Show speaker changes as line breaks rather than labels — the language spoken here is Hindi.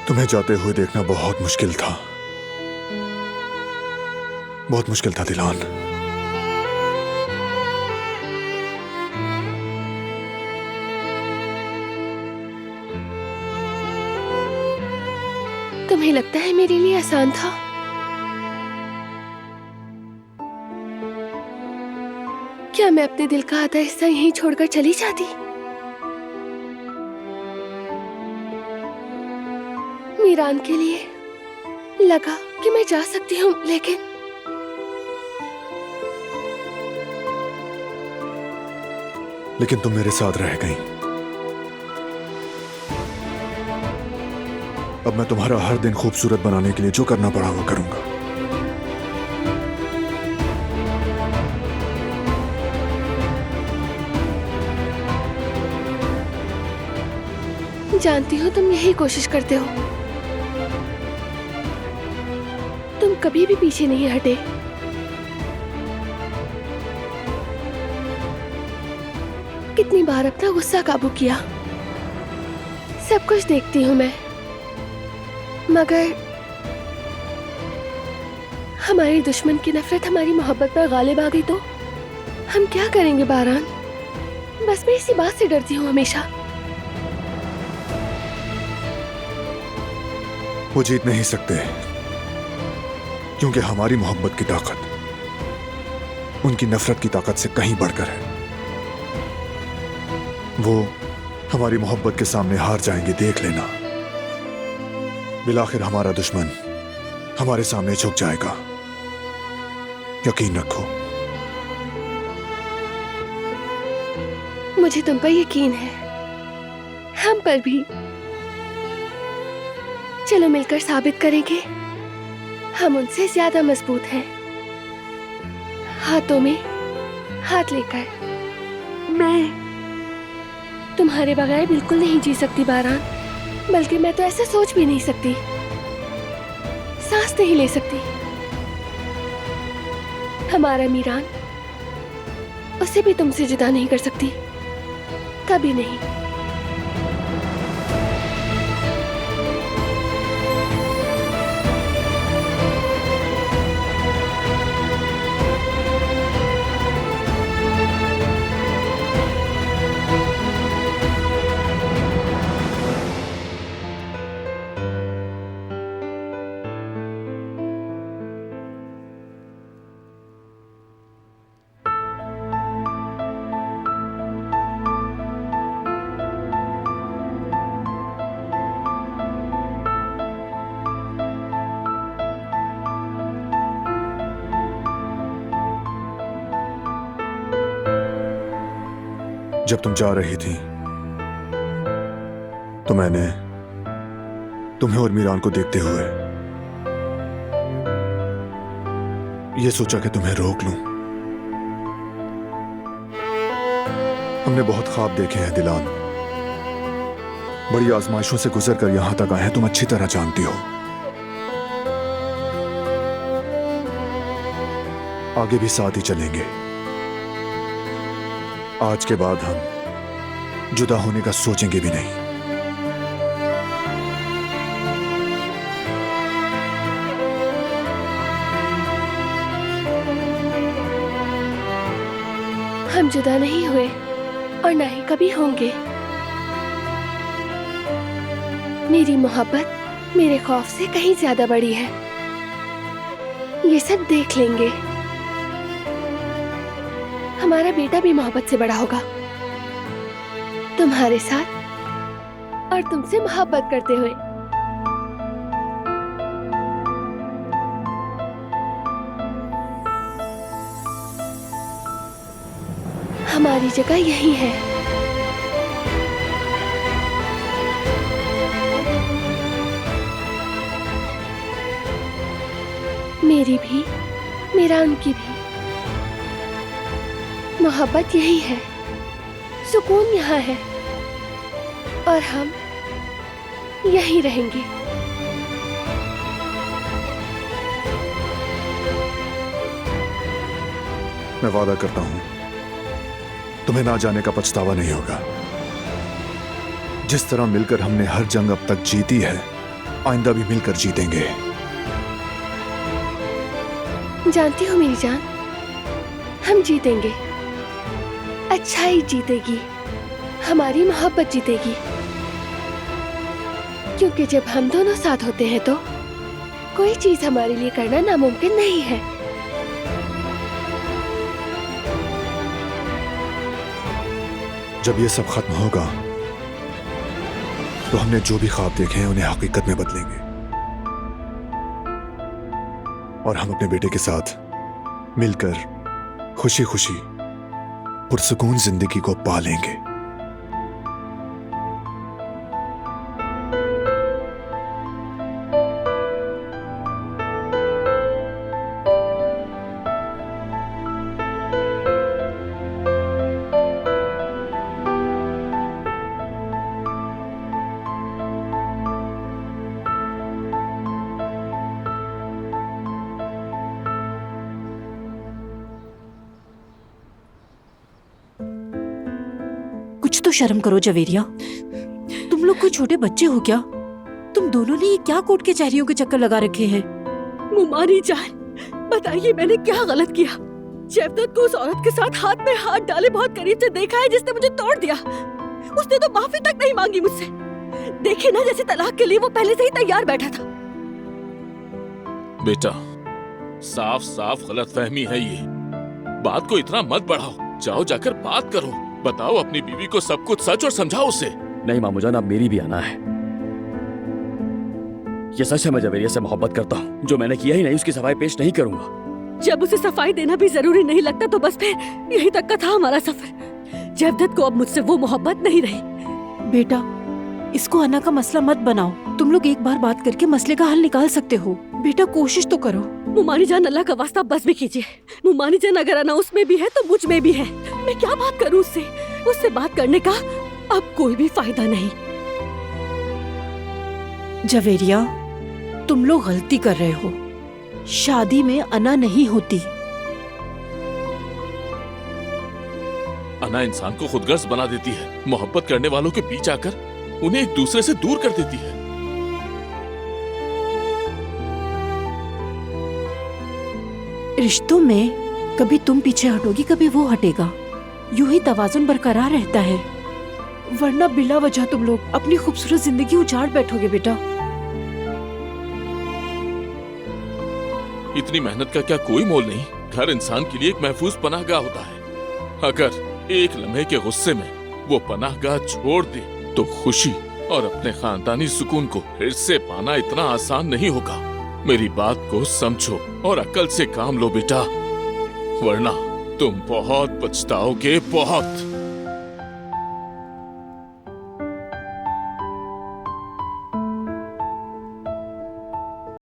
तुम्हें जाते हुए देखना बहुत मुश्किल था, बहुत मुश्किल था दिलान।
तुम्हें लगता है मेरे लिए आसान था? क्या मैं अपने दिल का आधा हिस्सा यहीं छोड़कर चली जाती? मीरान के लिए लगा कि मैं जा सकती हूँ,
लेकिन तुम मेरे साथ रह गई। अब मैं तुम्हारा हर दिन खूबसूरत बनाने के लिए जो करना पड़ा वो करूंगा।
जानती हो तुम यही कोशिश करते हो। तुम कभी भी पीछे नहीं हटे। कितनी बार अपना गुस्सा काबू किया, सब कुछ देखती हूँ मैं, मगर हमारी दुश्मन की नफरत हमारी मोहब्बत पर गालिब आ गई तो हम क्या करेंगे बारान? बस मैं इसी बात से डरती हूँ हमेशा।
वो जीत नहीं सकते क्योंकि हमारी मोहब्बत की ताकत उनकी नफरत की ताकत से कहीं बढ़कर है। वो हमारी मोहब्बत के सामने हार जाएंगे, देख लेना। बिलाखिर हमारा दुश्मन हमारे सामने झुक जाएगा, यकीन रखो।
मुझे तुम पर यकीन है, हम पर भी। चलो मिलकर साबित करेंगे हम उनसे ज्यादा मजबूत हैं। हाथों में हाथ लेकर। मैं तुम्हारे बगैर बिल्कुल नहीं जी सकती बारान, बल्कि मैं तो ऐसे सोच भी नहीं सकती, सांस नहीं ले सकती। हमारा मीरान, उसे भी तुमसे जुदा नहीं कर सकती, कभी नहीं।
जब तुम जा रही थी तो मैंने तुम्हें और मीरान को देखते हुए यह सोचा कि तुम्हें रोक लूं। हमने बहुत ख्वाब देखे हैं दिलान, बड़ी आजमाइशों से गुजरकर यहां तक आए हैं, तुम अच्छी तरह जानती हो। आगे भी साथ ही चलेंगे। आज के बाद हम जुदा होने का सोचेंगे भी नहीं।
हम जुदा नहीं हुए और ना ही कभी होंगे। मेरी मोहब्बत मेरे खौफ से कहीं ज्यादा बड़ी है, ये सब देख लेंगे। हमारा बेटा भी मोहब्बत से बड़ा होगा, तुम्हारे साथ और तुमसे मोहब्बत करते हुए। हमारी जगह यही है। मेरी भी, मीरान की भी। मोहब्बत यही है, सुकून यहाँ है, और हम यहीं रहेंगे।
मैं वादा करता हूं तुम्हें ना जाने का पछतावा नहीं होगा। जिस तरह मिलकर हमने हर जंग अब तक जीती है, आइंदा भी मिलकर जीतेंगे।
जानती हो मेरी जान, हम जीतेंगे। अच्छाई जीतेगी, हमारी मोहब्बत जीतेगी। क्योंकि जब हम दोनों साथ होते हैं तो कोई चीज हमारे लिए करना नामुमकिन नहीं है।
जब ये सब खत्म होगा तो हमने जो भी ख्वाब देखे हैं उन्हें हकीकत में बदलेंगे और हम अपने बेटे के साथ मिलकर खुशी खुशी पुरसुकून जिंदगी को पालेंगे।
कुछ तो शर्म करो जवेरिया, तुम लोग कोई छोटे बच्चे हो क्या? तुम दोनों ने ये क्या कोर्ट के कचहरियों के चक्कर लगा रखे हैं?
मुमानी जान, बताइए मैंने क्या गलत किया? जयवदत्त को उस औरत के साथ हाथ में हाथ डाले बहुत करीब से देखा है जिसने मुझे तोड़ दिया। उसने तो माफी तक नहीं मांगी मुझसे। देखे ना, जैसे तलाक के लिए वो पहले से ही तैयार बैठा था।
बेटा, साफ साफ गलतफहमी है ये। बात को इतना मत बढ़ाओ, जाओ जाकर बात करो। बताओ अपनी बीवी को सब कुछ सच और समझाओ उसे।
नहीं मामू जान, अब मेरी भी आना है। ये सच है, मैं जवेरिया से मोहब्बत करता हूँ। जो मैंने किया ही नहीं उसकी सफाई पेश नहीं करूंगा।
जब उसे सफाई देना भी जरूरी नहीं लगता तो बस फिर यहीं तक का था हमारा सफर। जयवदत्त को अब मुझसे वो मोहब्बत नहीं रही।
बेटा, इसको अना का मसला मत बनाओ। तुम लोग एक बार बात करके मसले का हल निकाल सकते हो। बेटा कोशिश तो करो।
मुमानी जान, अल्लाह का वास्ता बस भी कीजिए। मुमानी जान, अगर अना उसमें भी है तो मुझ में भी है। मैं क्या बात करूं उससे? उससे बात करने का अब कोई भी फायदा नहीं।
जवेरिया, तुम लोग गलती कर रहे हो। शादी में अना नहीं होती।
अना इंसान को खुदगर्ज बना देती है। मोहब्बत करने वालों के बीच आकर उन्हें एक दूसरे से दूर कर देती है।
रिश्तों में कभी तुम पीछे हटोगी, कभी वो हटेगा। यूं ही तवाजुन बरकरार रहता है, वरना बिला वजह तुम लोग अपनी खूबसूरत जिंदगी उजाड़ बैठोगे। बेटा,
इतनी मेहनत का क्या कोई मोल नहीं? हर इंसान के लिए एक महफूज पनाहगाह होता है। अगर एक लम्हे के गुस्से में वो पनाहगाह छोड़ दे तो खुशी और अपने खानदानी सुकून को फिर से पाना इतना आसान नहीं होगा। मेरी बात को समझो और अक्ल से काम लो बेटा, वरना तुम बहुत पछताओगे, बहुत।